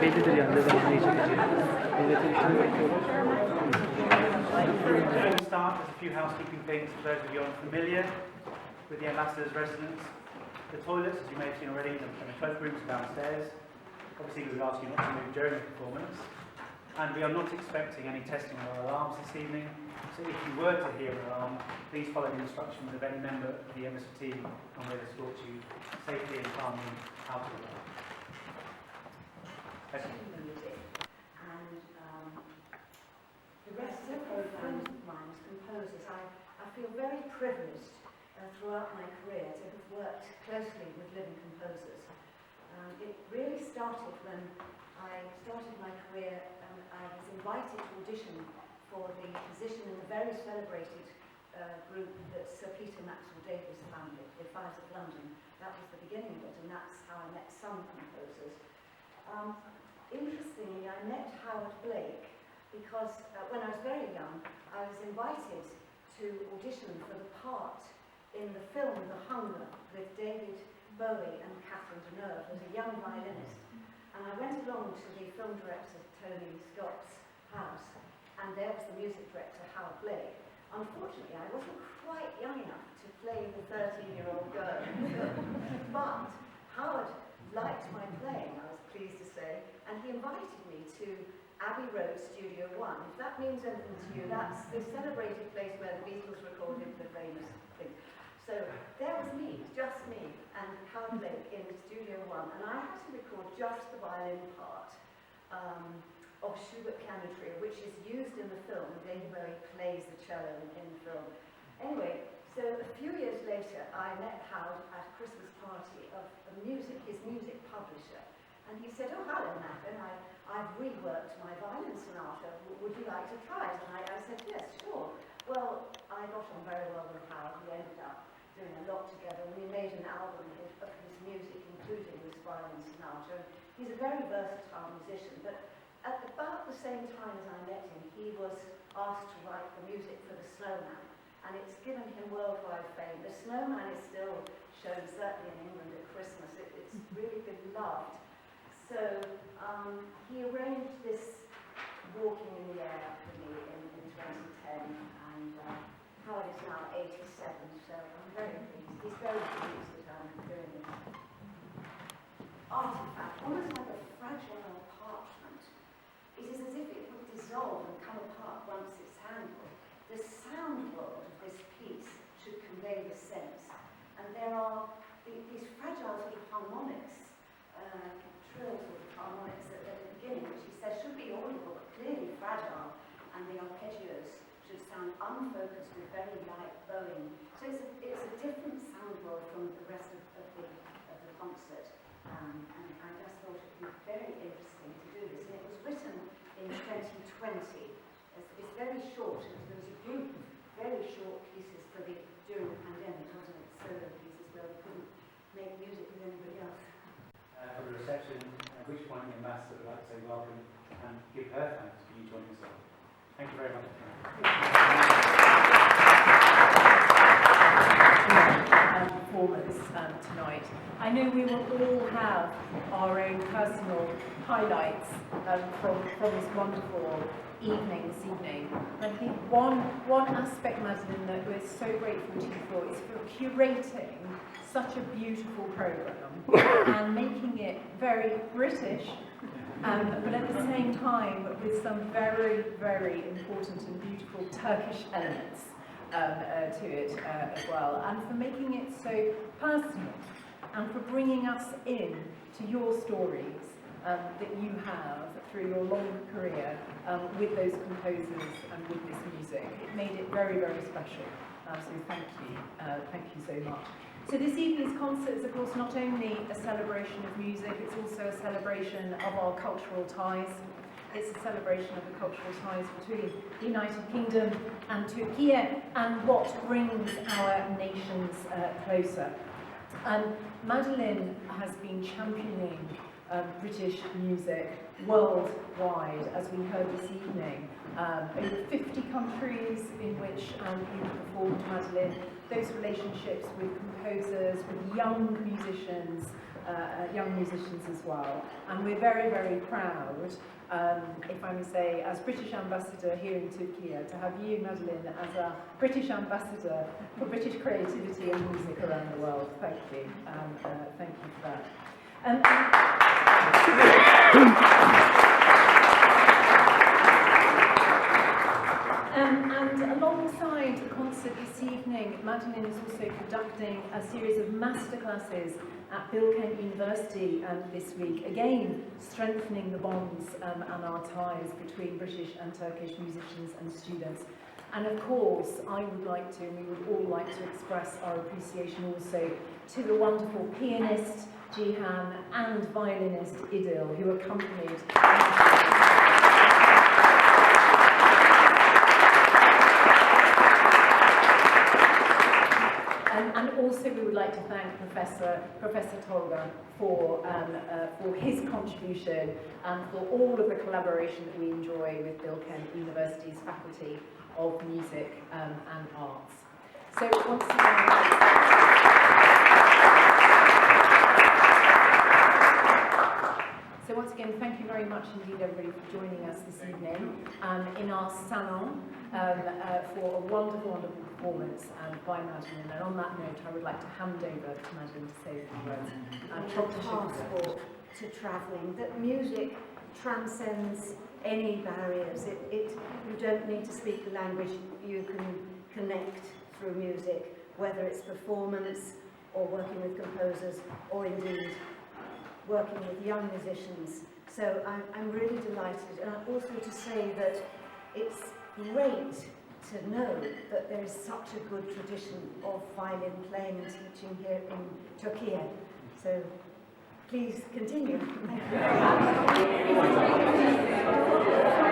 Bellidir yani ne zaman neyi çekeceği. Millete işini bekliyorlar. Before we start, there's a few housekeeping things for those of you unfamiliar with the ambassador's residence. The toilets, as you may have seen already, and the cloakrooms are downstairs. Obviously, we would ask you not to move during the performance. And we are not expecting any testing of our alarms this evening. So if you were to hear an alarm, please follow the instructions of any member of the embassy team and we'll escort you safely and calmly out of the alarm. Music. And the rest of the friends of mine as composers, I feel very privileged throughout my career to have worked closely with living composers. It really started when I started my career and I was invited to audition for the position in the very celebrated group that Sir Peter Maxwell Davies founded, the Fires of London. That was the beginning of it, and that's how I met some composers. Interestingly, I met Howard Blake because when I was very young, I was invited to audition for the part in the film The Hunger with David Bowie and Catherine Deneuve as a young violinist. And I went along to the film director Tony Scott's house, and there was the music director Howard Blake. Unfortunately, I wasn't quite young enough to play the 13-year-old girl in the film, but Howard liked my playing, I was pleased to say, and he invited me to Abbey Road Studio 1. If that means anything to you, that's the celebrated place where the Beatles recorded the famous thing. So there was me, just me, and Howard Blake in Studio 1, and I had to record just the violin part of Schubert Piano Trio, which is used in the film. David Bowie plays the cello in the film. Anyway, so a few years later, I met Howard at a Christmas party of his music publisher. And he said, oh, hello, Madeleine, I've reworked my violin sonata. Would you like to try it? And I said, yes, sure. Well, I got on very well with Howard. We ended up doing a lot together. And we made an album of his music, including this violin sonata. He's a very versatile musician. But at about the same time as I met him, he was asked to write the music for The Snowman. And it's given him worldwide fame. The Snowman is still shown, certainly in England at Christmas. It's really been loved. So he arranged this Walking in the Air for me in 2010, and Howard is now 87, so I'm very pleased. He's very pleased that I'm doing this. Artifact, almost like a fragile parchment. It is as if it would dissolve and come apart once it's handled. The sound world of this piece should convey the sense, and there are these fragile sort of harmonics, trill sort of harmonics at the beginning, which he says should be audible but clearly fragile, and the arpeggios should sound unfocused with very light bowing. So it's a different sound world from the rest of the concert, and I just thought it would be very interesting to do this. And it was written in 2020. It's very short. There was a group of very short pieces during the pandemic, wasn't it? Solo pieces where we couldn't make music with anybody else. For the reception, at which point the ambassador would like to say welcome and give her thanks for you joining us all. Thank you very much. Performance tonight. I know we will all have our own personal highlights from this wonderful evening this evening. And I think one aspect, Madeleine, that we're so grateful to you for is for curating such a beautiful programme and making it very British, but at the same time with some very, very important and beautiful Turkish elements to it as well, and for making it so personal, and for bringing us in to your stories that you have through your long career with those composers and with this music. It made it very, very special. So thank you so much. So this evening's concert is of course not only a celebration of music, it's also a celebration of our cultural ties. It's a celebration of the cultural ties between the United Kingdom and Turkey and what brings our nations closer. Madeleine has been championing British music worldwide, as we heard this evening. Over 50 countries in which you performed, Madeleine. Those relationships with composers, with young musicians as well. And we're very, very proud, if I may say, as British Ambassador here in Turkey, to have you, Madeleine, as a British Ambassador for British creativity and music around the world. Thank you. Thank you for that. And alongside the concert this evening, Madeleine is also conducting a series of masterclasses at Bilkent University this week, again strengthening the bonds and our ties between British and Turkish musicians and students. And of course, I would like to, and we would all like to express our appreciation also to the wonderful pianist Cihan and violinist Idil, who accompanied and also we would like to thank Professor Tolga for his contribution and for all of the collaboration that we enjoy with Bilkent University's Faculty of Music and Arts. So once again, thank you very much indeed, everybody, for joining us this evening in our salon for a wonderful, wonderful performance by Madeleine. And on that note, I would like to hand over to Madeleine to say a few words. Passport to travelling, that music transcends any barriers. You don't need to speak the language, you can connect through music, whether it's performance or working with composers or indeed working with young musicians. So I'm really delighted, and also to say that it's great to know that there is such a good tradition of violin playing and teaching here in Turkey. So please continue. Thank you.